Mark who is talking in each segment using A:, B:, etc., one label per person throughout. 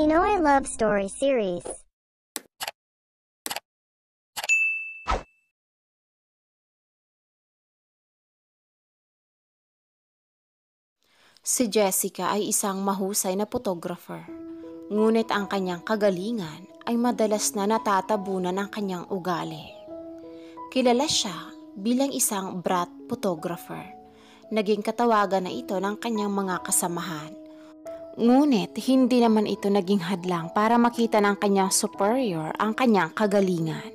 A: Pinoy Love Story Series.
B: Si Jessica ay isang mahusay na photographer, ngunit ang kanyang kagalingan ay madalas na natatabunan ang kanyang ugali. Kilala siya bilang isang brat photographer. Naging katawagan na ito ng kanyang mga kasamahan. Ngunit hindi naman ito naging hadlang para makita ng kanyang superior ang kanyang kagalingan.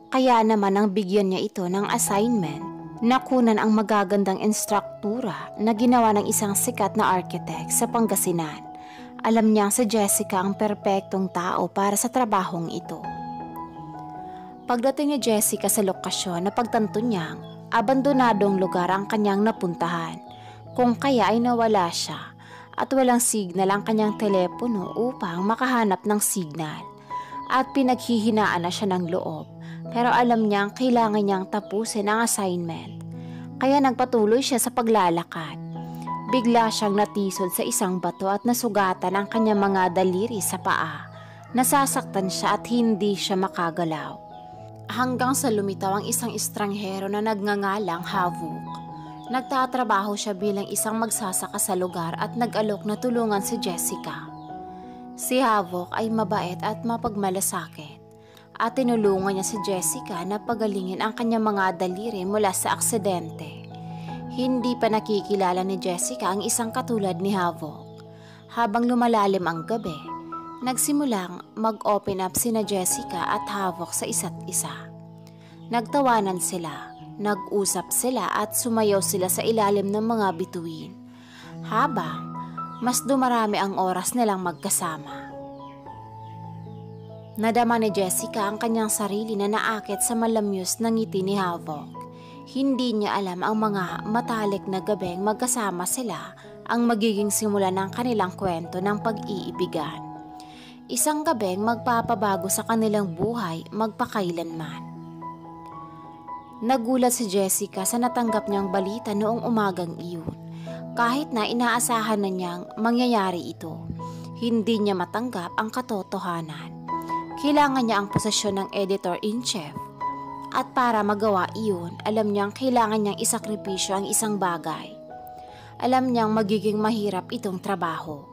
B: Kaya naman ang bigyan niya ito ng assignment na kunan ang magagandang instruktura na ginawa ng isang sikat na architect sa Pangasinan. Alam niyang si Jessica ang perpektong tao para sa trabahong ito. Pagdating ni Jessica sa lokasyon, napagtanto niyang abandonadong lugar ang kanyang napuntahan, kung kaya ay nawala siya at walang signal ang kanyang telepono upang makahanap ng signal. At pinaghihinaan na siya ng loob, pero alam niyang kailangan niyang tapusin ang assignment. Kaya nagpatuloy siya sa paglalakad. Bigla siyang natisod sa isang bato at nasugatan ang kanyang mga daliri sa paa. Nasasaktan siya at hindi siya makagalaw. Hanggang sa lumitaw ang isang estranghero na nagngangalang Havok. Nagtatrabaho siya bilang isang magsasaka sa lugar at nag-alok na tulungan si Jessica. Si Havok ay mabait at mapagmalasakit at tinulungan niya si Jessica na pagalingin ang kanyang mga daliri mula sa aksidente. Hindi pa nakikilala ni Jessica ang isang katulad ni Havok. Habang lumalalim ang gabi, nagsimulang mag-open up sina Jessica at Havok sa isa't isa. Nagtawanan sila, nag-usap sila at sumayaw sila sa ilalim ng mga bituin. Habang mas dumarami ang oras nilang magkasama. Nadama ni Jessica ang kanyang sarili na naakit sa malamyos na ngiti ni Havok. Hindi niya alam ang mga matalik na gabing magkasama sila ang magiging simula ng kanilang kwento ng pag-iibigan. Isang gabing magpapabago sa kanilang buhay magpakailanman. Nagulat si Jessica sa natanggap niyang balita noong umagang iyon. Kahit na inaasahan na niyang mangyayari ito, hindi niya matanggap ang katotohanan. Kailangan niya ang posisyon ng editor-in-chief. At para magawa iyon, alam niyang kailangan niyang isakripisyo ang isang bagay. Alam niyang magiging mahirap itong trabaho.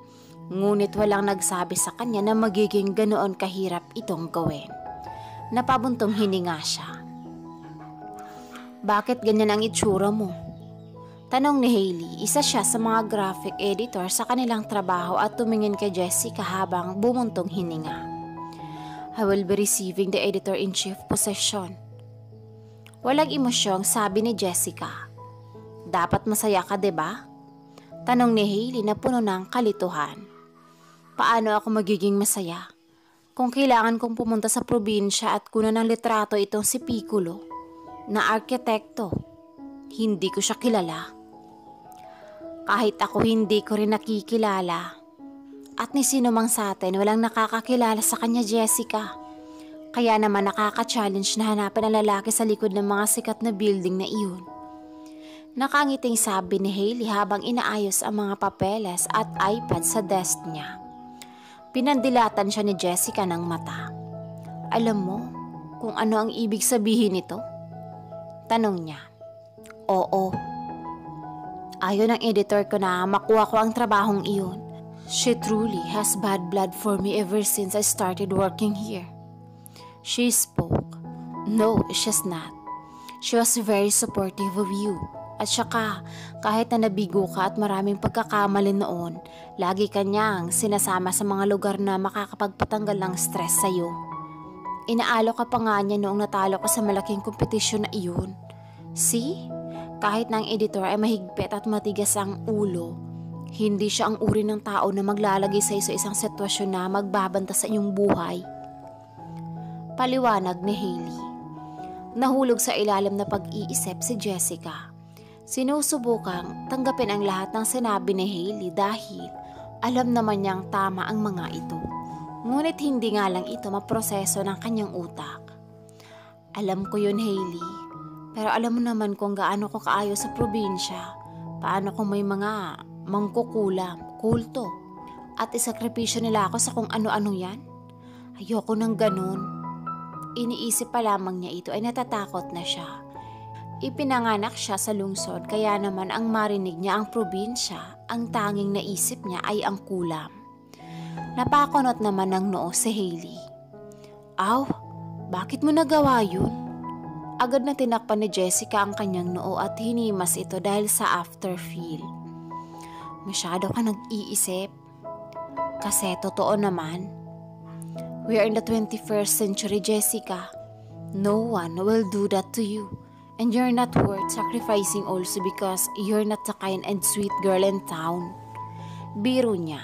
B: Ngunit walang nagsabi sa kanya na magiging ganoon kahirap itong gawin. Napabuntong hininga siya. "Bakit ganyan ang itsura mo?" Tanong ni Hailey, isa siya sa mga graphic editor sa kanilang trabaho at tumingin kay Jessica habang bumuntong hininga. "I will be receiving the editor-in-chief position." Walang emosyong sabi ni Jessica. "Dapat masaya ka, diba?" Tanong ni Hailey na puno ng kalituhan. "Paano ako magiging masaya kung kailangan kong pumunta sa probinsya at kunan ng litrato itong si Piccolo na arkitekto? Hindi ko siya kilala. Kahit ako hindi ko rin nakikilala. At ni sino mang sa atin walang nakakakilala sa kanya, Jessica. Kaya naman nakaka-challenge na hanapin ang lalaki sa likod ng mga sikat na building na iyon." Nakangiting sabi ni Hailey habang inaayos ang mga papeles at iPad sa desk niya. Pinandilatan siya ni Jessica ng mata. "Alam mo kung ano ang ibig sabihin nito?" Tanong niya. "Oo. Ayaw ng editor ko na makuha ko ang trabahong iyon. She truly has bad blood for me ever since I started working here." She spoke. "No, she's not. She was very supportive of you. At saka, kahit na nabigo ka at maraming pagkakamali noon, lagi kanyang sinasama sa mga lugar na makakapagpatanggal ng stress sa'yo. Inaalo ka pa nga niya noong natalo ka sa malaking kompetisyon na iyon. See? Kahit na ang editor ay mahigpit at matigas ang ulo, hindi siya ang uri ng tao na maglalagay sa isang sitwasyon na magbabanta sa iyong buhay." Paliwanag ni Hailey. Nahulog sa ilalim na pag-iisip si Jessica. Sinusubukang tanggapin ang lahat ng sinabi ni Hailey dahil alam naman niyang tama ang mga ito. Ngunit hindi nga lang ito maproseso ng kanyang utak. "Alam ko yun, Hailey. Pero alam mo naman kung gaano ko kaayos sa probinsya. Paano kung may mga mangkukulam, kulto, At isakripisyo nila ako sa kung ano-ano yan? Ayoko ng ganun. Iniisip pa lamang niya ito ay natatakot na siya. Ipinanganak siya sa lungsod kaya naman ang marinig niya ang probinsya, ang tanging naisip niya ay ang kulam. Napakunot naman ng noo si Hailey. Aw, bakit mo nagawa yun? Agad na tinakpan ni Jessica ang kanyang noo at hinimas ito dahil sa afterfeel. Masyado ka nag-iisip. Kasi totoo naman. We are in the 21st century, Jessica. No one will do that to you. And you're not worth sacrificing also because you're not the kind and sweet girl in town. Biro niya.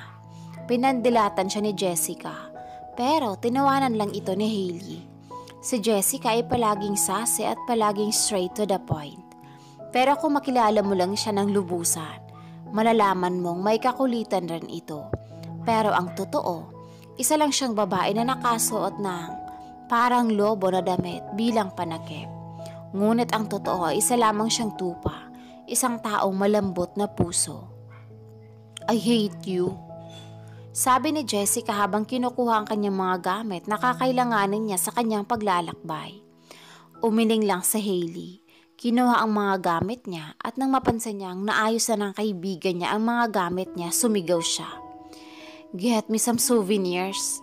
B: Pinandilatan siya ni Jessica. Pero tinawanan lang ito ni Hailey. Si Jessica ay palaging sassy at palaging straight to the point. Pero kung makilala mo lang siya ng lubusan, malalaman mong may kakulitan rin ito. Pero ang totoo, isa lang siyang babae na nakasuot ng parang lobo na damit bilang panakip. Ngunit ang totoo ay isa lamang siyang tupa, isang taong malambot na puso. I hate you. Sabi ni Jessica habang kinukuha ang kanyang mga gamit na kakailanganin niya sa kanyang paglalakbay. Umiling lang sa Hailey. Kinuha ang mga gamit niya at nang mapansin niyang naayos na ng kaibigan niya ang mga gamit niya, sumigaw siya. Get me some souvenirs.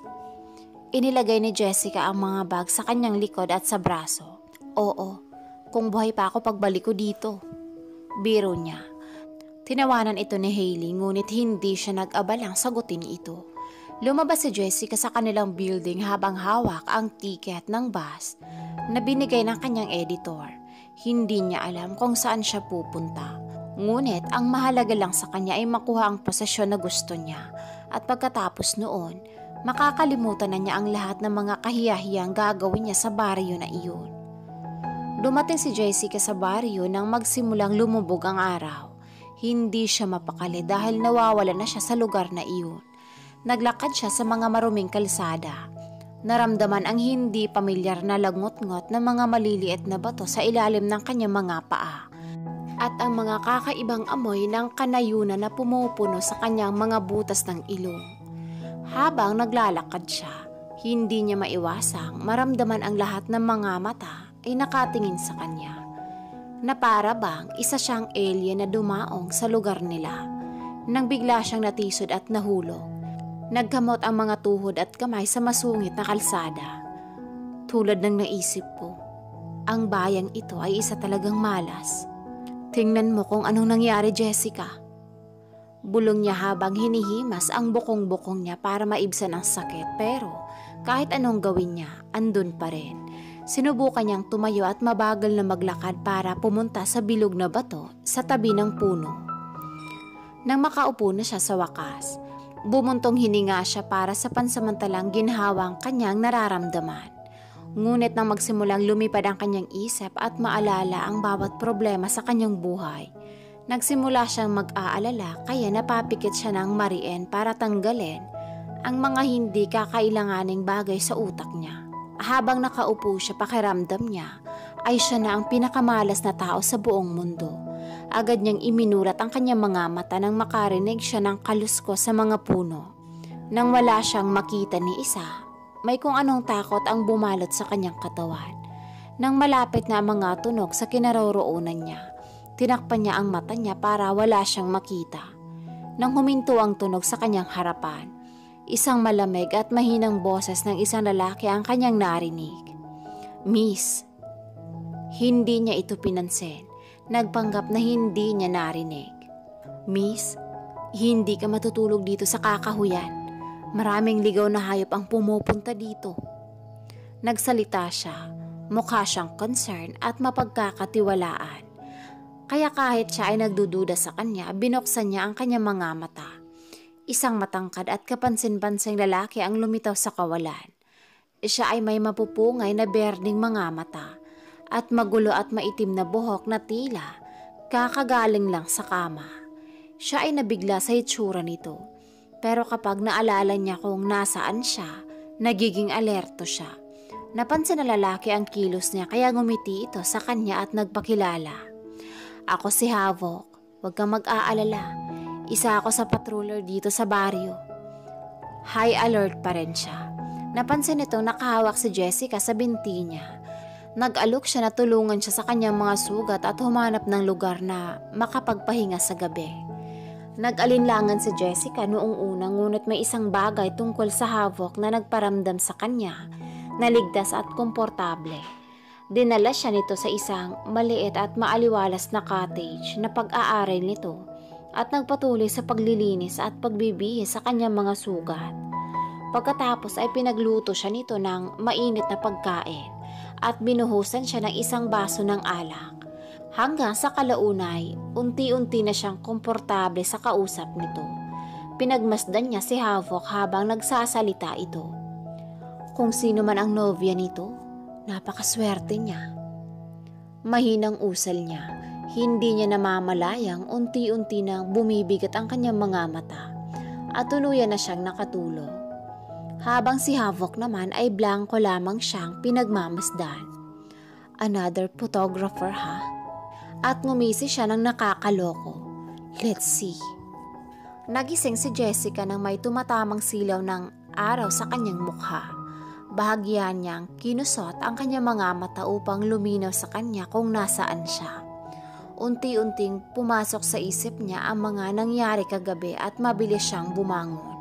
B: Inilagay ni Jessica ang mga bag sa kanyang likod at sa braso. Oo, kung buhay pa ako pagbalik ko dito. Biro niya. Tinawanan ito ni Hailey ngunit hindi siya nag-abalang sagutin ito. Lumabas si Jessica sa kanilang building habang hawak ang ticket ng bus na binigay ng kanyang editor. Hindi niya alam kung saan siya pupunta. Ngunit ang mahalaga lang sa kanya ay makuha ang posisyon na gusto niya. At pagkatapos noon, makakalimutan na niya ang lahat ng mga kahiyahiyang gagawin niya sa baryo na iyon. Dumating si Jessica sa baryo nang magsimulang lumubog ang araw. Hindi siya mapakali dahil nawawala na siya sa lugar na iyon. Naglakad siya sa mga maruming kalsada. Naramdaman ang hindi pamilyar na lagngot-ngot ng mga maliliit na bato sa ilalim ng kanyang mga paa. At ang mga kakaibang amoy ng kanayunan na pumupuno sa kanyang mga butas ng ilong. Habang naglalakad siya, hindi niya maiwasang maramdaman ang lahat ng mga mata ay nakatingin sa kanya. Na para bang isa siyang alien na dumaong sa lugar nila. Nang bigla siyang natisod at nahulog, nagkamot ang mga tuhod at kamay sa masungit na kalsada. Tulad ng naisip ko, ang bayang ito ay isa talagang malas. Tingnan mo kung anong nangyari, Jessica. Bulong niya habang hinihimas ang bukong-bukong niya para maibsan ang sakit, pero kahit anong gawin niya, andun pa rin. Sinubukan niyang tumayo at mabagal na maglakad para pumunta sa bilog na bato sa tabi ng puno. Nang makaupo na siya sa wakas, bumuntong hininga siya para sa pansamantalang ginhawang kanyang nararamdaman. Ngunit nang magsimulang lumipad ang kanyang isip at maalala ang bawat problema sa kanyang buhay, nagsimula siyang mag-aalala kaya napapikit siya ng mariin para tanggalin ang mga hindi kakailanganing bagay sa utak niya. Habang nakaupo siya, pakiramdam niya ay siya na ang pinakamalas na tao sa buong mundo. Agad niyang iminulat ang kanyang mga mata nang makarinig siya ng kaluskos sa mga puno. Nang wala siyang makita ni isa, may kung anong takot ang bumalot sa kanyang katawan. Nang malapit na ang mga tunog sa kinaroroonan niya, tinakpan niya ang mata niya para wala siyang makita. Nang huminto ang tunog sa kanyang harapan, isang malamig at mahinang boses ng isang lalaki ang kanyang narinig. Miss. Hindi niya ito pinansin. Nagpanggap na hindi niya narinig. Miss, hindi ka matutulog dito sa kakahuyan. Maraming ligaw na hayop ang pumupunta dito. Nagsalita siya. Mukha siyang concern at mapagkakatiwalaan. Kaya kahit siya ay nagdududa sa kanya, binuksan niya ang kanyang mga mata. Isang matangkad at kapansin-pansing lalaki ang lumitaw sa kawalan. Siya ay may mapupungay na berdeng mga mata at magulo at maitim na buhok na tila kakagaling lang sa kama. Siya ay nabigla sa itsura nito, pero kapag naalala niya kung nasaan siya, nagiging alerto siya. Napansin na lalaki ang kilos niya kaya ngumiti ito sa kanya at nagpakilala. Ako si Havoc, huwag kang mag-aalala. Isa ako sa patroller dito sa baryo. High alert pa rin siya. Napansin nitong nakahawak si Jessica sa binti niya. Nag-alok siya na tulungan siya sa kanyang mga sugat at humanap ng lugar na makapagpahinga sa gabi. Nag-alinlangan si Jessica noong una, ngunit may isang bagay tungkol sa havoc na nagparamdam sa kanya na ligtas at komportable. Dinala siya nito sa isang maliit at maaliwalas na cottage na pag-aaral nito at nagpatuloy sa paglilinis at pagbibihis sa kanyang mga sugat. Pagkatapos ay pinagluto siya nito ng mainit na pagkain at binuhusan siya ng isang baso ng alak. Hanggang sa kalaunay, unti-unti na siyang komportable sa kausap nito. Pinagmasdan niya si Havoc habang nagsasalita ito. Kung sino man ang nobya nito, napakaswerte niya. Mahinang usal niya. Hindi niya namamalayang unti-unti nang bumibigat ang kanyang mga mata at tuluyan na siyang nakatulog. Habang si Havoc naman ay blanko lamang siyang pinagmamasdan. Another photographer ha? At ngumisi siya ng nakakaloko. Let's see. Nagising si Jessica nang may tumatamang silaw ng araw sa kanyang mukha. Bahagyan niyang kinusot ang kanyang mga mata upang luminaw sa kanya kung nasaan siya. Unti-unting pumasok sa isip niya ang mga nangyari kagabi at mabilis siyang bumangon.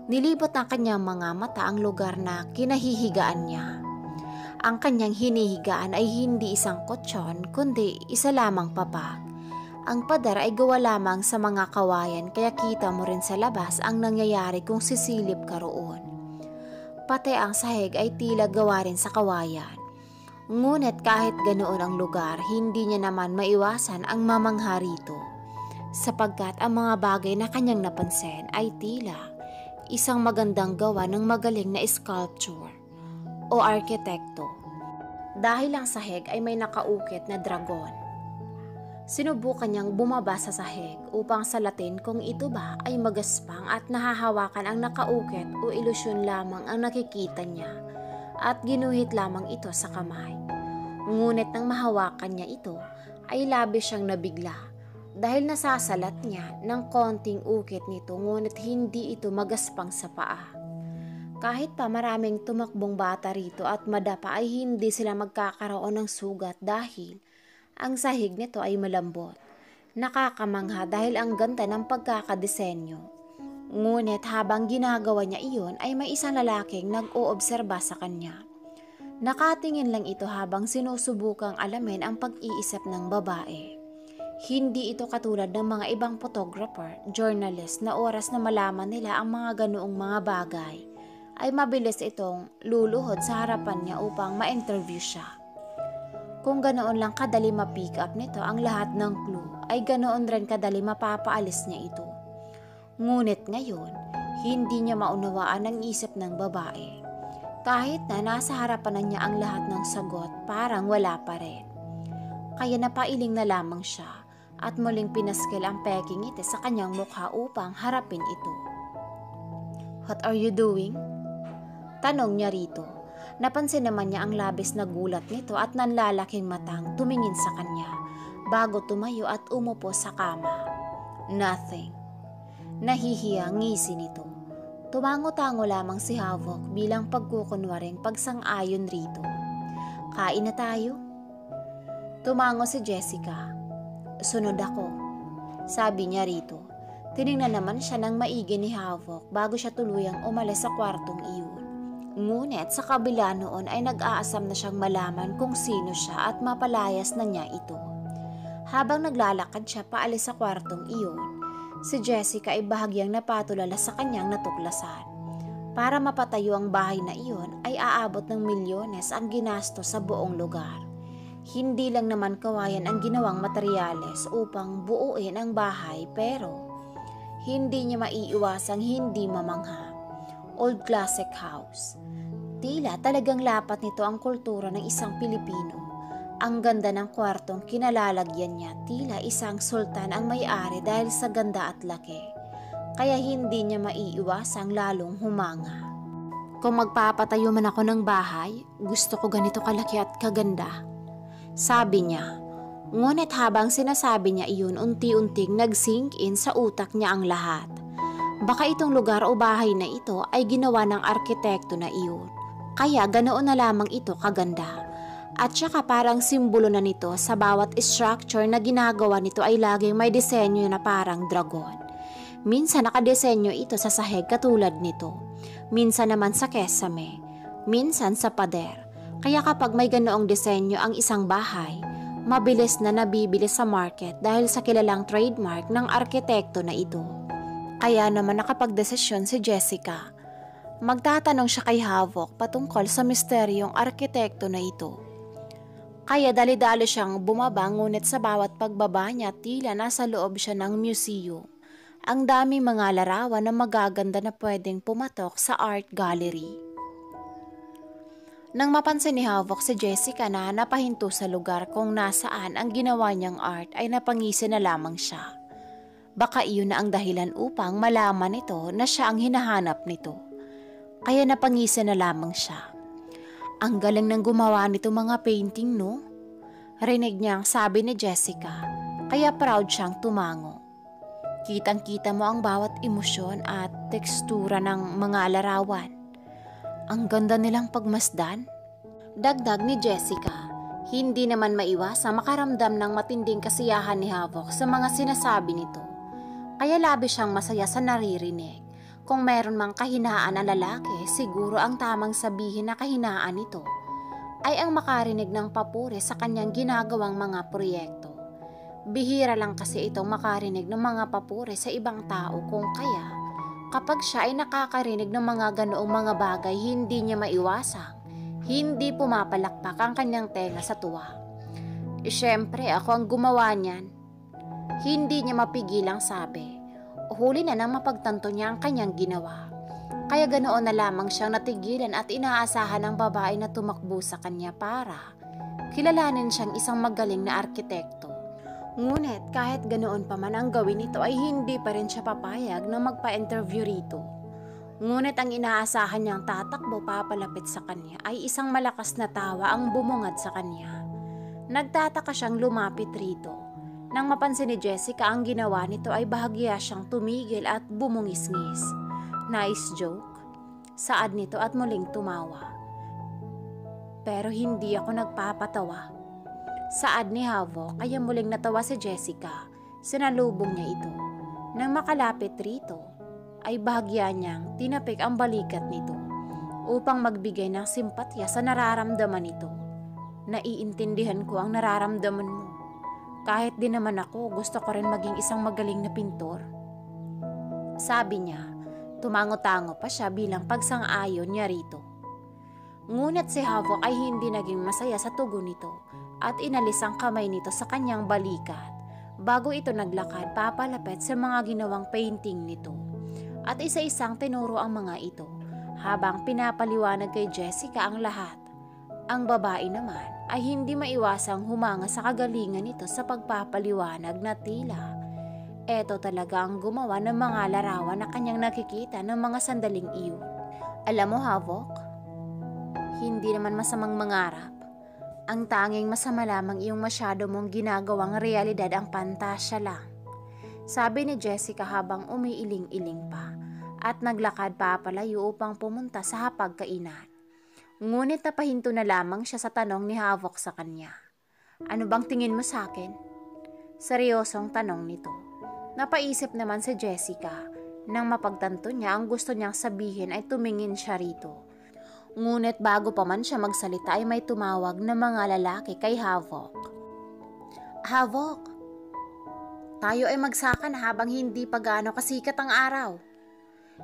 B: Nilibot ng kanyang mga mata ang lugar na kinahihigaan niya. Ang kanyang hinihigaan ay hindi isang kutsyon kundi isa lamang papag. Ang pader ay gawa lamang sa mga kawayan kaya kita mo rin sa labas ang nangyayari kung sisilip ka roon. Pati ang sahig ay tila gawa rin sa kawayan. Ngunit kahit ganoon ang lugar, hindi niya naman maiwasan ang mamangha rito. Sapagkat ang mga bagay na kanyang napansin ay tila isang magandang gawa ng magaling na sculpture o arkitekto. Dahil ang sahig ay may nakaukit na dragon. Sinubukan niyang bumaba sa sahig upang salatin kung ito ba ay magaspang at nahahawakan ang nakaukit o ilusyon lamang ang nakikita niya at ginuhit lamang ito sa kamay. Ngunit nang mahawakan niya ito ay labis siyang nabigla dahil nasasalat niya ng konting ukit nito ngunit hindi ito magaspang sa paa. Kahit pa maraming tumakbong bata rito at madapa ay hindi sila magkakaroon ng sugat dahil ang sahig nito ay malambot. Nakakamangha dahil ang ganda ng pagkakadesenyo. Ngunit habang ginagawa niya iyon ay may isang lalaking nag-oobserba sa kanya. Nakatingin lang ito habang sinusubukang alamin ang pag-iisip ng babae. Hindi ito katulad ng mga ibang photographer, journalist na oras na malaman nila ang mga ganoong mga bagay ay mabilis itong luluhod sa harapan niya upang ma-interview siya. Kung ganoon lang kadali ma-pick up nito ang lahat ng clue, ay ganoon rin kadali mapapaalis niya ito. Ngunit ngayon, hindi niya maunawaan ang isip ng babae. Kahit na nasa harapan na niya ang lahat ng sagot, parang wala pa rin. Kaya napailing na lamang siya at muling pinaskil ang peking ngiti sa kanyang mukha upang harapin ito. What are you doing? Tanong niya rito. Napansin naman niya ang labis na gulat nito at nanlalaking matang tumingin sa kanya bago tumayo at umupo sa kama. Nothing. Nahihiya ngisi nito. Tumango-tango lamang si Havoc bilang pagkukunwaring pagsang-ayon rito. Kain na tayo? Tumango si Jessica. Sunod ako, sabi niya rito. Tiningnan naman siya ng maigi ni Havoc bago siya tuluyang umalis sa kwartong iyon. Ngunit sa kabila noon ay nag-aasam na siyang malaman kung sino siya at mapalayas na niya ito. Habang naglalakad siya paalis sa kwartong iyon, si Jessica ay bahagyang napatulala sa kanyang natuklasan. Para mapatayo ang bahay na iyon ay aabot ng milyones ang ginasto sa buong lugar. Hindi lang naman kawayan ang ginawang materyales upang buuin ang bahay pero hindi niya maiiwasang hindi mamangha. Old classic house. Tila talagang lapat nito ang kultura ng isang Pilipino. Ang ganda ng kwartong kinalalagyan niya, tila isang sultan ang may-ari dahil sa ganda at laki. Kaya hindi niya maiiwasang lalong humanga. Kung magpapatayo man ako ng bahay, gusto ko ganito kalaki at kaganda. Sabi niya. Ngunit habang sinasabi niya iyon, unti-unting nag-sink in sa utak niya ang lahat. Baka itong lugar o bahay na ito ay ginawa ng arkitekto na iyon. Kaya ganoon na lamang ito kaganda. At saka parang simbolo na nito sa bawat structure na ginagawa nito ay laging may disenyo na parang dragon. Minsan nakadesenyo ito sa sahig katulad nito. Minsan naman sa kesame. Minsan sa pader. Kaya kapag may ganoong disenyo ang isang bahay, mabilis na nabibili sa market dahil sa kilalang trademark ng arkitekto na ito. Kaya naman nakapagdesisyon si Jessica. Magtatanong siya kay Havok patungkol sa misteryong arkitekto na ito. Kaya dali-dali siyang bumaba ngunit sa bawat pagbaba niya tila nasa loob siya ng museum. Ang dami mga larawan na magaganda na pwedeng pumatok sa art gallery. Nang mapansin ni Havok si Jessica na napahinto sa lugar kung nasaan ang ginawa niyang art ay napangisi na lamang siya. Baka iyon na ang dahilan upang malaman nito na siya ang hinahanap nito. Kaya napangisi na lamang siya. Ang galing ng gumawa nito mga painting, no? Rinig niyang sabi ni Jessica, kaya proud siyang tumango. Kitang-kita mo ang bawat emosyon at tekstura ng mga larawan. Ang ganda nilang pagmasdan. Dagdag ni Jessica, hindi naman maiwasang makaramdam ng matinding kasiyahan ni Havok sa mga sinasabi nito. Kaya labis siyang masaya sa naririnig. Kung meron mang kahinaan ang lalaki, siguro ang tamang sabihin na kahinaan nito ay ang makarinig ng papuri sa kanyang ginagawang mga proyekto. Bihira lang kasi itong makarinig ng mga papuri sa ibang tao kung kaya kapag siya ay nakakarinig ng mga ganoong mga bagay, hindi niya maiwasang, hindi pumapalakpak ang kanyang tenga sa tuwa. Siyempre, ako ang gumawa niyan. Hindi niya mapigilang sabi. Huli na nang mapagtanto niya ang kanyang ginawa. Kaya ganoon na lamang siyang natigilan at inaasahan ng babae na tumakbo sa kanya para kilalanin siyang isang magaling na arkitekto. Ngunit kahit ganoon pa man ang gawin nito ay hindi pa rin siya papayag na magpa-interview rito. Ngunit ang inaasahan niyang tatakbo papalapit sa kanya ay isang malakas na tawa ang bumungad sa kanya. Nagtataka siyang lumapit rito. Nang mapansin ni Jessica ang ginawa nito ay bahagya siyang tumigil at bumungis-ngis. Nice joke. Saad nito at muling tumawa. Pero hindi ako nagpapatawa. Saad ni Havok kaya muling natawa si Jessica. Sinalubong niya ito. Nang makalapit rito, ay bahagya niyang tinapik ang balikat nito upang magbigay ng simpatya sa nararamdaman nito. Naiintindihan ko ang nararamdaman mo. Kahit din naman ako, gusto ko rin maging isang magaling na pintor. Sabi niya, tumango-tango pa siya bilang pagsang-ayon niya rito. Ngunit si Havok ay hindi naging masaya sa tugon nito at inalis ang kamay nito sa kanyang balikat bago ito naglakad papalapit sa mga ginawang painting nito. At isa-isang tinuro ang mga ito habang pinapaliwanag kay Jessica ang lahat. Ang babae naman ay hindi maiwasang humanga sa kagalingan nito sa pagpapaliwanag na tila eto talaga ang gumawa ng mga larawan na kanyang nakikita ng mga sandaling iyon. Alam mo, Havok, hindi naman masamang mangarap. Ang tanging masama lamang iyong masyado mong ginagawang realidad ang pantasya lang. Sabi ni Jessica habang umiiling-iling pa at naglakad papalayo upang pumunta sa hapagkainan. Ngunit napahinto na lamang siya sa tanong ni Havok sa kanya. Ano bang tingin mo sa akin? Seryosong tanong nito. Napaisip naman si Jessica. Nang mapagtanto niya ang gusto niyang sabihin ay tumingin siya rito. Ngunit bago pa man siya magsalita ay may tumawag na mga lalaki kay Havok. Havok, tayo ay magsakan habang hindi pa gaano kasikat ang araw.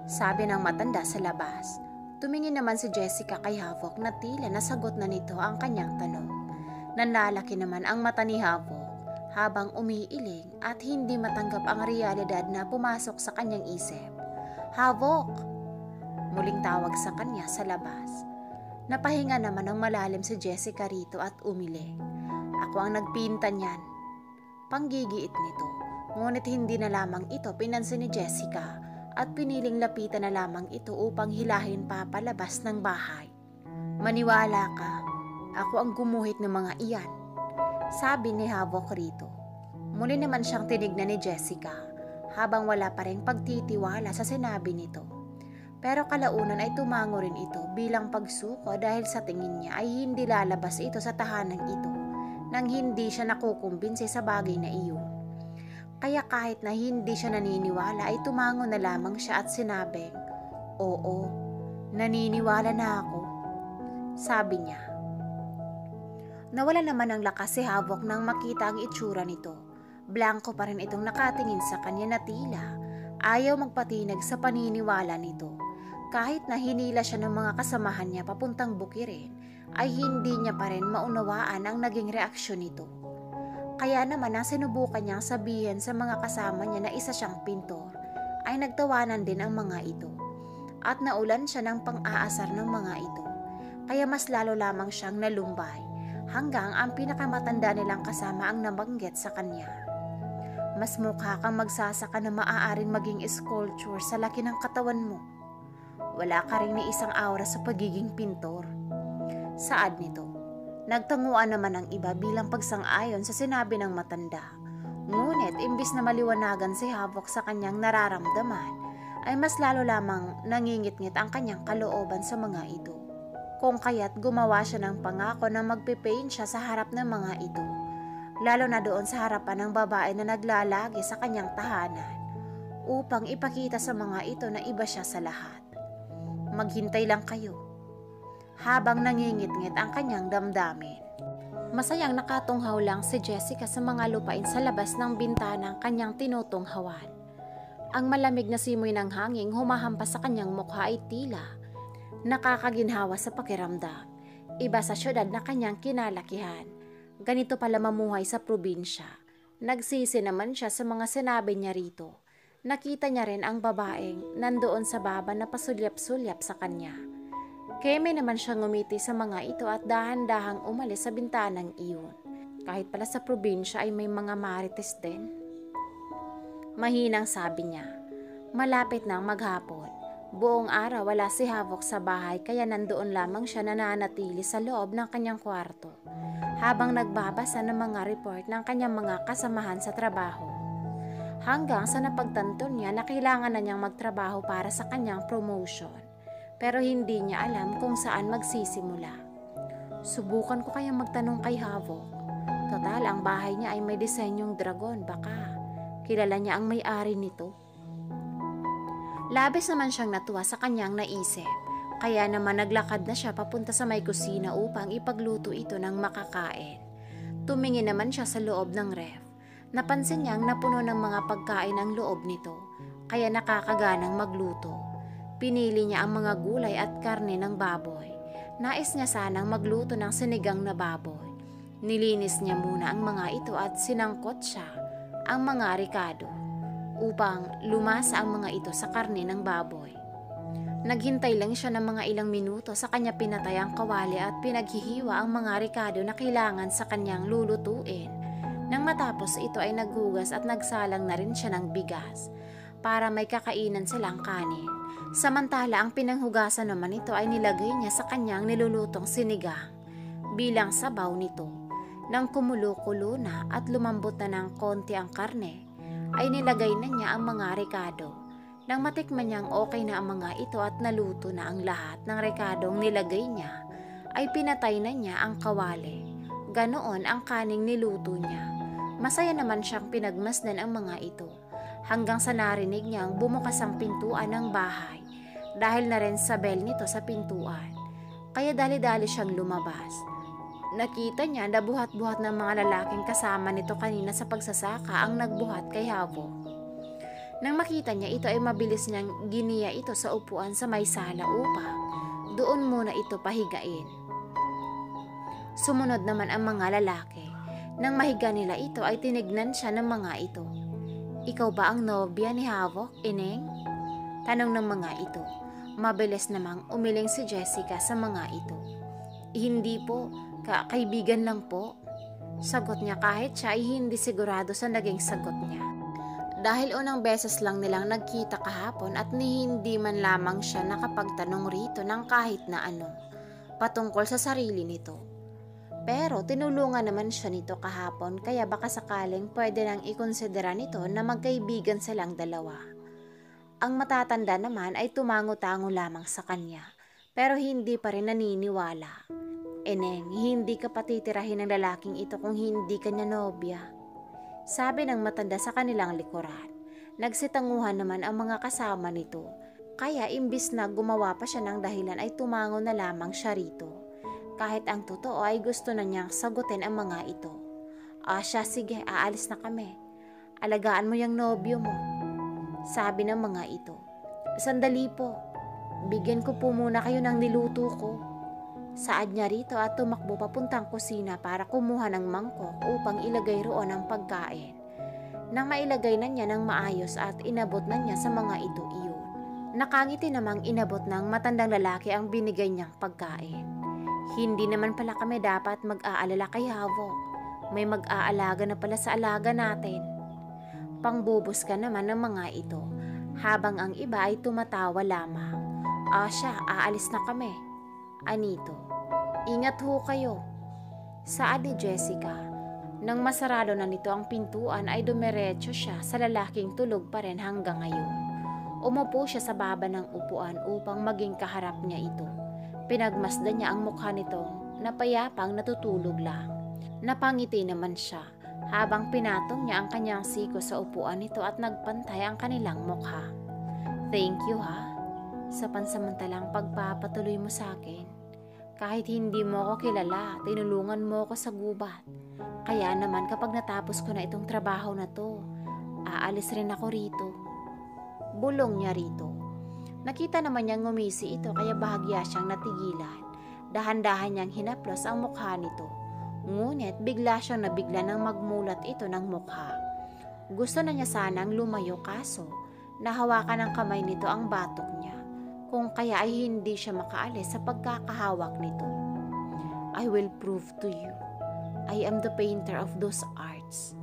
B: Sabi ng matanda sa labas. Tumingin naman si Jessica kay Havok na tila nasagot na nito ang kanyang tanong. Nanlalaki naman ang mata ni Havok habang umiiling at hindi matanggap ang realidad na pumasok sa kanyang isip. Havok! Muling tawag sa kanya sa labas. Napahinga naman ng malalim si Jessica rito at umiling. Ako ang nagpinta niyan. Panggigiit nito. Ngunit hindi na lamang ito pinansin ni Jessica at piniling lapitan na lamang ito upang hilahin papalabas ng bahay. Maniwala ka, ako ang gumuhit ng mga iyan. Sabi ni Havok rito. Muli naman siyang tinignan ni Jessica habang wala pa rin pagtitiwala sa sinabi nito. Pero kalaunan ay tumango rin ito bilang pagsuko dahil sa tingin niya ay hindi lalabas ito sa tahanang ito nang hindi siya nakukumbinsi sa bagay na iyon. Kaya kahit na hindi siya naniniwala ay tumango na lamang siya at sinabing, "Oo, naniniwala na ako," sabi niya. Nawala naman ng lakas si Havok nang makita ang itsura nito. Blanko pa rin itong nakatingin sa kanya na tila ayaw magpatinag sa paniniwala nito. Kahit na hinila siya ng mga kasamahan niya papuntang bukirin, ay hindi niya pa rin maunawaan ang naging reaksyon nito. Kaya naman nang sinubukan niyang sabihin sa mga kasama niya na isa siyang pintor, ay nagtawanan din ang mga ito. At naulan siya ng pang-aasar ng mga ito. Kaya mas lalo lamang siyang nalumbay hanggang ang pinakamatanda nilang kasama ang nabanggit sa kanya. "Mas mukha kang magsasaka na maaaring maging sculpture sa laki ng katawan mo. Wala ka rin ni isang aura sa pagiging pintor." Saad nito, nagtanguan naman ang iba bilang pagsang-ayon sa sinabi ng matanda. Ngunit imbis na maliwanagan si Havok sa kanyang nararamdaman, ay mas lalo lamang nangingit-ngit ang kanyang kalooban sa mga ito. Kung kaya't gumawa siya ng pangako na magpipaint siya sa harap ng mga ito, lalo na doon sa harapan ng babae na naglalagi sa kanyang tahanan, upang ipakita sa mga ito na iba siya sa lahat. "Maghintay lang kayo," habang nangingit-ngit ang kanyang damdamin. Masayang nakatunghaw lang si Jessica sa mga lupain sa labas ng bintana ng kanyang tinutunghawan. Ang malamig na simoy ng hangin humahampas sa kanyang mukha ay tila nakakaginhawa sa pakiramdam. Iba sa syudad na kanyang kinalakihan. Ganito pala mamuhay sa probinsya. Nagsisi naman siya sa mga sinabi niya rito. Nakita niya rin ang babaeng nandoon sa baba na pasulyap-sulyap sa kanya. Keme naman siya ngumiti sa mga ito at dahan-dahang umalis sa bintanang iyon. Kahit pala sa probinsya ay may mga marites din. Mahinang sabi niya. Malapit nang maghapon. Buong araw wala si Havok sa bahay kaya nandoon lamang siya nananatili sa loob ng kanyang kwarto habang nagbabasa ng mga report ng kanyang mga kasamahan sa trabaho. Hanggang sa napagtanto niya na kailangan na niyang magtrabaho para sa kanyang promotion. Pero hindi niya alam kung saan magsisimula. Subukan ko kayang magtanong kay Havok. Total, ang bahay niya ay may disenyong dragon. Baka kilala niya ang may-ari nito. Labis naman siyang natuwa sa kanyang naisip. Kaya naman naglakad na siya papunta sa may kusina upang ipagluto ito ng makakain. Tumingin naman siya sa loob ng ref. Napansin niyang napuno ng mga pagkain ang loob nito, kaya nakakaganang magluto. Pinili niya ang mga gulay at karne ng baboy. Nais niya sanang magluto ng sinigang na baboy. Nilinis niya muna ang mga ito at sinangkot siya ang mga ricado upang lumasa ang mga ito sa karne ng baboy. Naghintay lang siya ng mga ilang minuto sa kanya pinatay ang kawali at pinaghihiwa ang mga ricado na kailangan sa kanyang lulutuin. Nang matapos ito ay naghugas at nagsalang na rin siya ng bigas para may kakainan silang kanin. Samantala ang pinanghugasan naman ito ay nilagay niya sa kanyang nilulutong sinigang bilang sabaw nito. Nang kumulo-kulo na at lumambot na ng konti ang karne, ay nilagay na niya ang mga ricado. Nang matikman niyang okay na ang mga ito at naluto na ang lahat ng ricadong nilagay niya, ay pinatay na niya ang kawali. Ganoon ang kaning niluto niya. Masaya naman siyang pinagmasdan ang mga ito hanggang sa narinig niyang bumukas ang pintuan ng bahay dahil na rin sa bell nito sa pintuan. Kaya dali-dali siyang lumabas. Nakita niya na buhat-buhat ng mga lalaking kasama nito kanina sa pagsasaka ang nagbuhat kay Havok. Nang makita niya ito ay mabilis niyang giniya ito sa upuan sa may sala upang doon muna ito pahigain. Sumunod naman ang mga lalaki. Nang mahiga nila ito ay tinignan siya ng mga ito. "Ikaw ba ang nobya ni Havok, Ineng?" Tanong ng mga ito. Mabilis namang umiling si Jessica sa mga ito. "Hindi po, kaibigan lang po." Sagot niya kahit siya ay hindi sigurado sa naging sagot niya. Dahil unang beses lang nilang nagkita kahapon at hindi man lamang siya nakapagtanong rito ng kahit na ano patungkol sa sarili nito. Pero tinulungan naman siya nito kahapon kaya baka sakaling pwede nang ikonsidera nito na magkaibigan silang dalawa. Ang matatanda naman ay tumango-tango lamang sa kanya pero hindi pa rin naniniwala. Eneng, hindi ka patitirahin ng lalaking ito kung hindi ka niya nobya. Sabi ng matanda sa kanilang likuran. Nagsitanguhan naman ang mga kasama nito. Kaya imbis na gumawa pa siya ng dahilan ay tumango na lamang siya rito. Kahit ang totoo ay gusto na niyang sagutin ang mga ito. Siya, sige, aalis na kami. Alagaan mo yung nobyo mo. Sabi ng mga ito. Sandali po. Bigyan ko po muna kayo ng niluto ko. Saad niya rito at tumakbo papuntang kusina para kumuha ng mangkok upang ilagay roon ang pagkain. Nang mailagay na niya ng maayos at inabot na niya sa mga ito iyon. Nakangiti namang inabot ng matandang lalaki ang binigay niyang pagkain. Hindi naman pala kami dapat mag-aalala kay Havok. May mag-aalaga na pala sa alaga natin. Pangbubos ka naman ng mga ito, habang ang iba ay tumatawa lamang. Siya, aalis na kami. Anito, ingat ho kayo. Saad ni Jessica. Nang masarado na nito ang pintuan ay dumiretso siya sa lalaking tulog pa rin hanggang ngayon. Umupo siya sa baba ng upuan upang maging kaharap niya ito. Pinagmasdan niya ang mukha nitong napayapang natutulog lang. Napangiti naman siya habang pinatong niya ang kanyang siko sa upuan nito at nagpantay ang kanilang mukha. Thank you ha, sa pansamantalang pagpapatuloy mo sa akin. Kahit hindi mo ako kilala, tinulungan mo ako sa gubat. Kaya naman kapag natapos ko na itong trabaho na to, aalis rin ako rito. Bulong niya rito. Nakita naman niyang ngumisi ito kaya bahagya siyang natigilan. Dahan-dahan niyang hinaplos ang mukha nito. Ngunit bigla siyang nabigla nang magmulat ito ng mukha. Gusto na niya sanang lumayo kaso nahawakan ng kamay nito ang batok niya. Kung kaya ay hindi siya makaalis sa pagkakahawak nito. I will prove to you. I am the painter of those arts.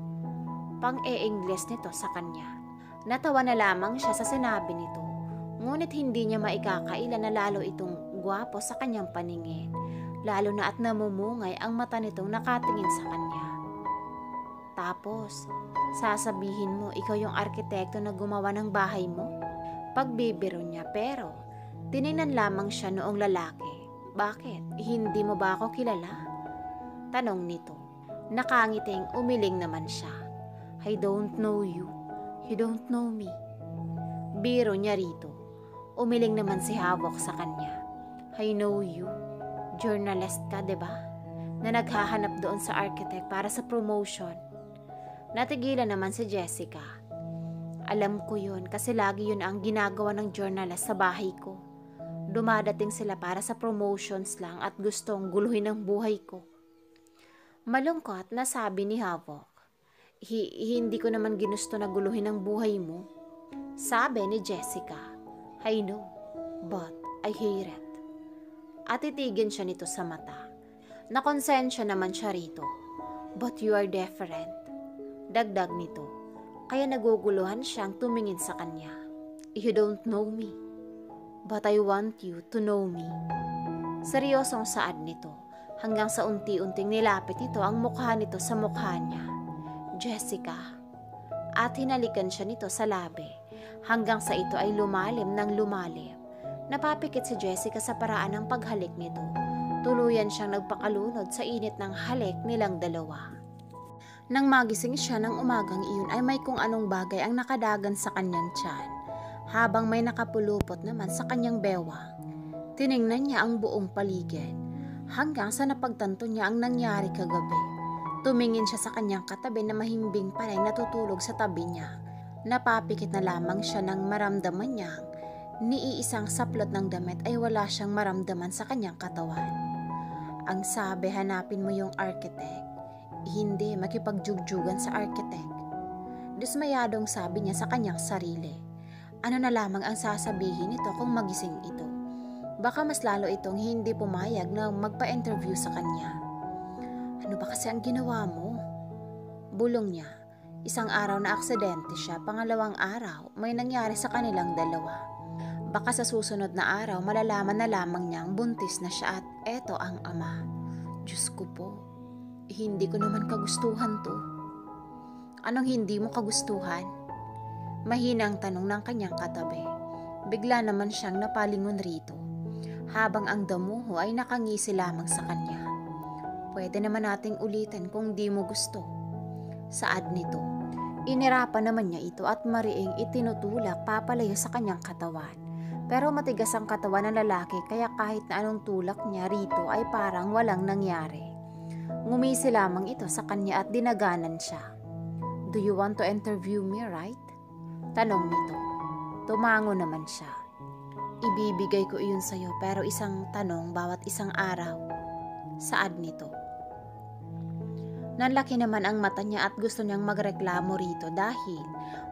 B: Pang-e-Ingles nito sa kanya. Natawa na lamang siya sa sinabi nito. Ngunit hindi niya maikakaila na lalo itong gwapo sa kanyang paningin, lalo na at namumungay ang mata nitong nakatingin sa kanya. Tapos, sasabihin mo ikaw yung arkitekto na gumawa ng bahay mo? Pagbibiro niya pero tiningnan lamang siya noong lalaki. Bakit? Hindi mo ba ako kilala? Tanong nito. Nakangiting umiling naman siya. I don't know you. You don't know me. Biro niya rito. Umiling naman si Havok sa kanya. I know you. Journalist ka, diba? Na naghahanap doon sa architect para sa promotion. Natigilan naman si Jessica. Alam ko yun kasi lagi yun ang ginagawa ng journalist sa bahay ko. Dumadating sila para sa promotions lang at gustong guluhin ang buhay ko. Malungkot na sabi ni Havok. Hindi ko naman ginusto na guluhin ang buhay mo. Sabi ni Jessica. I know, but I hate it. At titigin siya nito sa mata. Nakonsensya naman siya rito. But you are different. Dagdag nito. Kaya naguguluhan siyang tumingin sa kanya. You don't know me. But I want you to know me. Seryosong saad nito. Hanggang sa unti-unting nilapit nito ang mukha nito sa mukha niya. Jessica. At hinalikan siya nito sa labi. Hanggang sa ito ay lumalim ng lumalim. Napapikit si Jessica sa paraan ng paghalik nito. Tuluyan siyang nagpakalunod sa init ng halik nilang dalawa. Nang magising siya ng umagang iyon ay may kung anong bagay ang nakadagan sa kanyang tiyan, habang may nakapulupot naman sa kanyang bewang. Tiningnan niya ang buong paligid, hanggang sa napagtanto niya ang nangyari kagabi. Tumingin siya sa kanyang katabi na mahimbing pa rin natutulog sa tabi niya. Napapikit na lamang siya nang maramdaman niyang ni iisang saplot ng damit ay wala siyang maramdaman sa kanyang katawan. Ang sabi, hanapin mo yung architect. Hindi makipagjugjuggan sa architect. Dismayadong sabi niya sa kanyang sarili. Ano na lamang ang sasabihin nito kung magising ito? Baka mas lalo itong hindi pumayag na magpa-interview sa kanya. Ano ba kasi ang ginawa mo? Bulong niya. Isang araw na aksidente siya, pangalawang araw may nangyari sa kanilang dalawa. Baka sa susunod na araw malalaman na lamang niyang buntis na siya at eto ang ama. Diyos ko po, Hindi ko naman kagustuhan to. Anong hindi mo kagustuhan? Mahinang tanong ng kanyang katabi. Bigla naman siyang napalingon rito, habang ang damuho ay nakangisi lamang sa kanya. Pwede naman nating ulitin kung di mo gusto. Saad nito. Inirapan naman niya ito at mariing itinutulak papalayo sa kanyang katawan. Pero matigas ang katawan ng lalaki kaya kahit na anong tulak niya rito ay parang walang nangyari. Ngumisi lamang ito sa kanya at dinaganan siya. Do you want to interview me, right? Tanong nito. Tumango naman siya. Ibibigay ko iyon sa'yo pero isang tanong bawat isang araw. Saad nito. Nanlaki naman ang mata niya at gusto niyang magreklamo rito dahil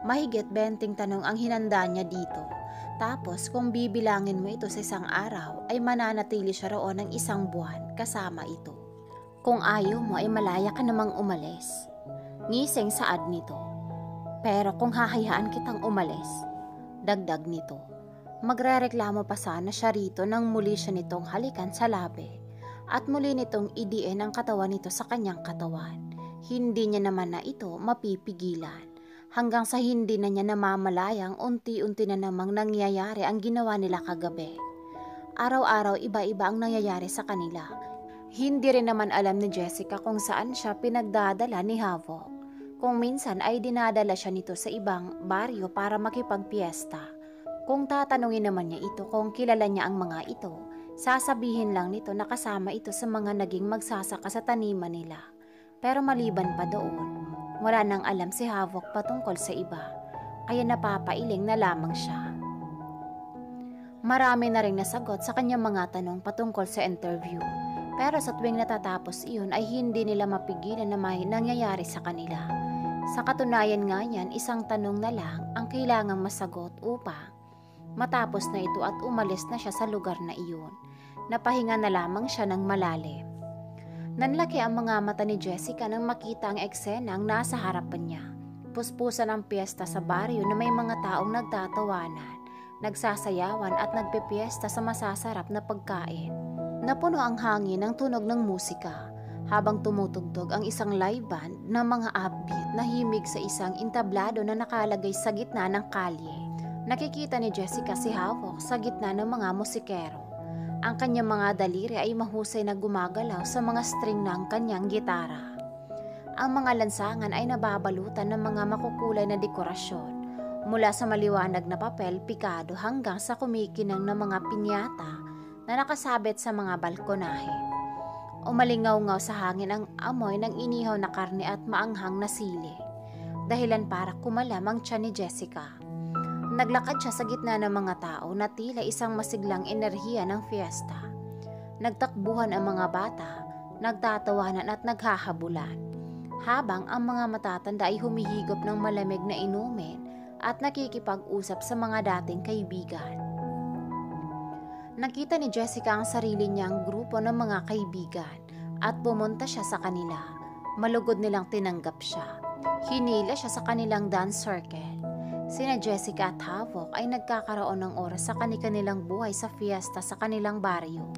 B: mahigit 20 tanong ang hinanda niya dito. Tapos kung bibilangin mo ito sa isang araw ay mananatili siya roon ng 1 buwan kasama ito. Kung ayaw mo ay malaya ka namang umalis. Ngising saad nito. Pero kung hahayaan kitang umalis, dagdag nito, magrereklamo pa sana siya rito nang muli siya nitong halikan sa labi. At muli nitong idiin ang katawan nito sa kanyang katawan. Hindi niya naman na ito mapipigilan. Hanggang sa hindi na niya namamalayang unti-unti na namang nangyayari ang ginawa nila kagabi. Araw-araw iba-iba ang nangyayari sa kanila. Hindi rin naman alam ni Jessica kung saan siya pinagdadala ni Havok. Kung minsan ay dinadala siya nito sa ibang baryo para makipagpiesta. Kung tatanungin naman niya ito kung kilala niya ang mga ito, sasabihin lang nito na kasama ito sa mga naging magsasaka sa taniman nila. Pero maliban pa doon, wala nang alam si Havok patungkol sa iba, kaya napapailing na lamang siya. Marami na rin nasagot sa kanyang mga tanong patungkol sa interview, pero sa tuwing natatapos iyon ay hindi nila mapigilan na may nangyayari sa kanila. Sa katunayan nga niyan, isang tanong na lang ang kailangang masagot upang matapos na ito at umalis na siya sa lugar na iyon. Napahinga na lamang siya ng malalim. Nanlaki ang mga mata ni Jessica nang makita ang eksenang nasa harapan niya. Puspusan ang piyesta sa baryo na may mga taong nagtatawanan, nagsasayawan at nagpipiesta sa masasarap na pagkain. Napuno ang hangin ng tunog ng musika habang tumutugtog ang isang live band ng mga upbeat na himig sa isang entablado na nakalagay sa gitna ng kalye. Nakikita ni Jessica si Havok sa gitna ng mga musikero. Ang kanyang mga daliri ay mahusay na gumagalaw sa mga string ng kanyang gitara. Ang mga lansangan ay nababalutan ng mga makukulay na dekorasyon, mula sa maliwanag na papel pikado hanggang sa kumikinang na mga pinyata na nakasabit sa mga balkonahe. Umalingaw-ngaw sa hangin ang amoy ng inihaw na karne at maanghang na sili, dahilan para kumalam ang tiyan ni Jessica. Naglakad siya sa gitna ng mga tao na tila isang masiglang enerhiya ng fiesta. Nagtakbuhan ang mga bata, nagtatawanan at naghahabulan, habang ang mga matatanda ay humihigop ng malamig na inumin at nakikipag-usap sa mga dating kaibigan. Nakita ni Jessica ang sarili niyang grupo ng mga kaibigan at pumunta siya sa kanila. Malugod nilang tinanggap siya. Hinila siya sa kanilang dance circle. Sina Jessica at Havok ay nagkakaroon ng oras sa kanilang buhay sa fiesta sa kanilang baryo.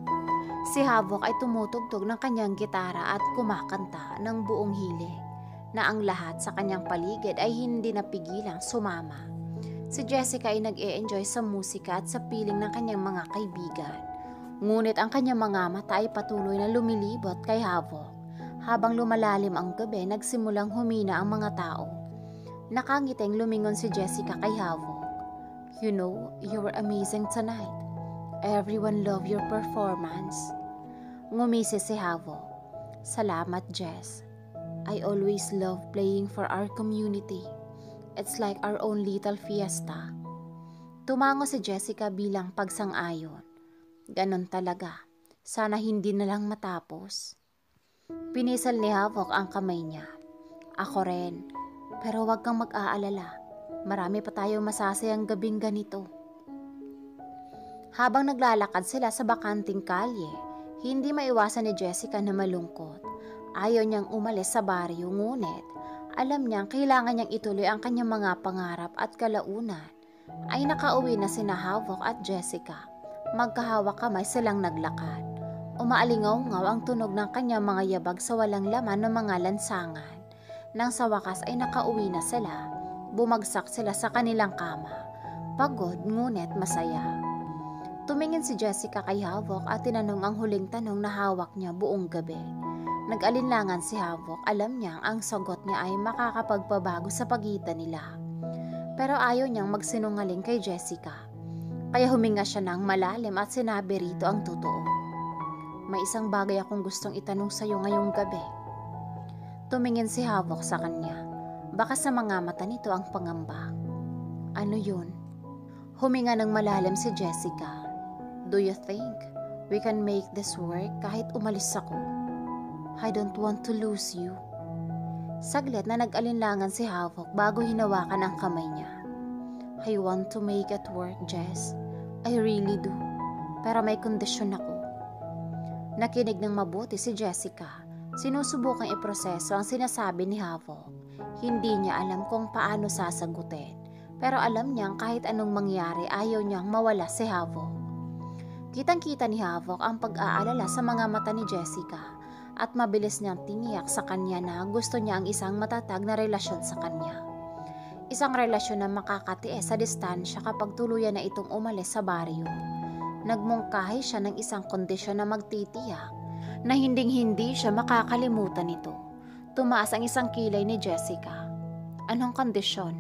B: Si Havok ay tumutugtog ng kanyang gitara at kumakanta ng buong hilig, na ang lahat sa kanyang paligid ay hindi napigilang sumama. Si Jessica ay nag-e-enjoy sa musika at sa piling ng kanyang mga kaibigan. Ngunit ang kanyang mga mata ay patuloy na lumilibot kay Havok. Habang lumalalim ang gabi, nagsimulang humina ang mga tao. Nakangiting lumingon si Jessica kay Havok. You know, you were amazing tonight. Everyone loved your performance. Ngumisi si Havok. Salamat, Jess. I always love playing for our community. It's like our own little fiesta. Tumango si Jessica bilang pagsang-ayon. Ganon talaga. Sana hindi na lang matapos. Pinisal ni Havok ang kamay niya. Ako rin. Pero huwag kang mag-aalala. Marami pa tayo masasayang gabing ganito. Habang naglalakad sila sa bakanting kalye, hindi maiwasan ni Jessica na malungkot. Ayaw niyang umalis sa baryo, ngunit alam niyang kailangan niyang ituloy ang kanyang mga pangarap at kalaunan. Ay nakauwi na sina Havok at Jessica. Magkahawak kamay silang naglakad. Umaalingaw-ngaw ang tunog ng kanyang mga yabag sa walang laman ng mga lansangan. Nang sa wakas ay nakauwi na sila, bumagsak sila sa kanilang kama. Pagod ngunit masaya. Tumingin si Jessica kay Havok at tinanong ang huling tanong na hawak niya buong gabi. Nag-alinlangan si Havok, alam niyang ang sagot niya ay makakapagpabago sa pagitan nila. Pero ayaw niyang magsinungaling kay Jessica. Kaya huminga siya ng malalim at sinabi rito ang totoo. May isang bagay akong gustong itanong sa iyo ngayong gabi. Tumingin si Havok sa kanya. Baka sa mga mata nito ang pangamba. Ano yun? Huminga ng malalim si Jessica. Do you think we can make this work kahit umalis ako? I don't want to lose you. Saglit na nag-alinlangan si Havok bago hinawakan ang kamay niya. I want to make it work, Jess. I really do. Pero may kondisyon ako. Nakinig ng mabuti si Jessica. Sinusubukang iproseso ang sinasabi ni Havok. Hindi niya alam kung paano sasagutin. Pero alam niyang kahit anong mangyari ayaw niyang mawala si Havok. Kitang-kita ni Havok ang pag-aalala sa mga mata ni Jessica at mabilis niyang tiniyak sa kanya na gusto niya ang isang matatag na relasyon sa kanya. Isang relasyon na makakatiis sa distansya kapag tuluyan na itong umalis sa baryo. Nagmungkahi siya ng isang kondisyon na magtitiyak na hinding-hindi siya makakalimutan ito. Tumaas ang isang kilay ni Jessica. Anong kondisyon?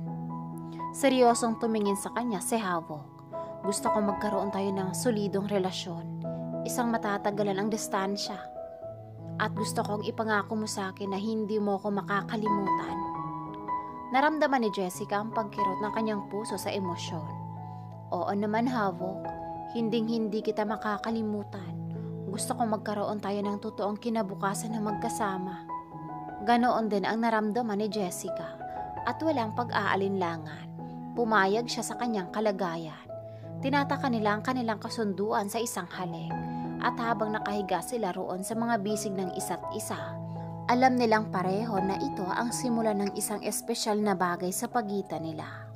B: Seryosong tumingin sa kanya si Havok. Gusto ko magkaroon tayo ng solidong relasyon. Isang matatagalan ang distansya. At gusto kong ipangako mo sa akin na hindi mo ko makakalimutan. Naramdaman ni Jessica ang pagkirot ng kanyang puso sa emosyon. Oo naman, Havok. Hinding-hindi kita makakalimutan. Gusto kong magkaroon tayo ng totoong kinabukasan na magkasama. Ganoon din ang naramdaman ni Jessica at walang pag-aalinlangan. Pumayag siya sa kanyang kalagayan. Tinataka nila ang kanilang kasunduan sa isang halik. At habang nakahiga sila roon sa mga bisig ng isa't isa, alam nilang pareho na ito ang simula ng isang espesyal na bagay sa pagitan nila.